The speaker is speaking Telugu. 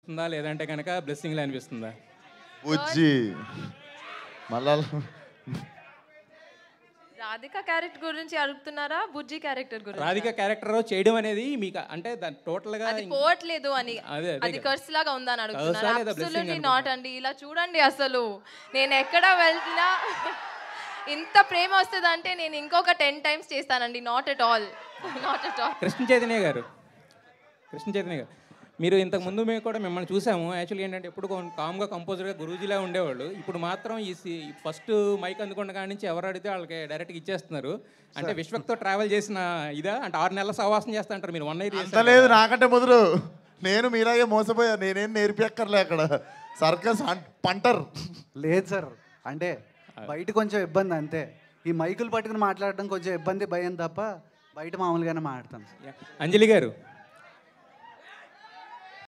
అనిపిస్తుందా లేదంటే కనుక బ్లెస్సింగ్లా అనిపిస్తుందా? బుజ్జి మళ్ళా రాధిక క్యారెక్టర్ గురించి అడుగుతున్నారా, బుజ్జి క్యారెక్టర్ గురించి? రాధిక క్యారెక్టర్ చేయడం అనేది మీకు అంటే దాని టోటల్గా అది పోవట్లేదు అని, అదే అది కర్స్ లాగా ఉందని curse అడుగుతున్నారు. లేదా blessing అబ్సల్యూట్లీ అనుకుంటా. నాట్ అండి. ఇలా చూడండి, అసలు నేను ఎక్కడ వెళ్తున్నా ఇంత ప్రేమ వస్తుందంటే నేను ఇంకొక 10 times చేస్తానండి. Not at all, not at all. Krishna Chaitanya గారు మీరు ఇంతకు ముందు మేము కూడా మిమ్మల్ని చూసాము. యాక్చువల్లీ ఏంటంటే ఎప్పుడు కామ్గా కంపోజర్గా గురూజీలా ఉండేవాళ్ళు. ఇప్పుడు మాత్రం ఈ ఫస్ట్ మైక్ అందుకున్న కాడి నుంచి ఎవరు అడిగితే వాళ్ళకి డైరెక్ట్గా ఇచ్చేస్తున్నారు. అంటే విశ్వక్తో ట్రావెల్ చేసిన ఇదా అంటే 6 నెలల సహవాసం చేస్తా అంటారు మీరు 1 year అంత లేదు, నాకంటే మొదలు నేను మీలాగే మోసపోయా. నేనేం నేర్పియక్కర్లే అక్కడ, సర్కస్ పంటర్. లేదు సార్, అంటే బయట కొంచెం ఇబ్బంది అంతే. ఈ మైకులు పట్టుకుని మాట్లాడడం కొంచెం ఇబ్బంది, భయం తప్ప బయట మామూలుగానే మాట్లాడతాను. అంజలి గారు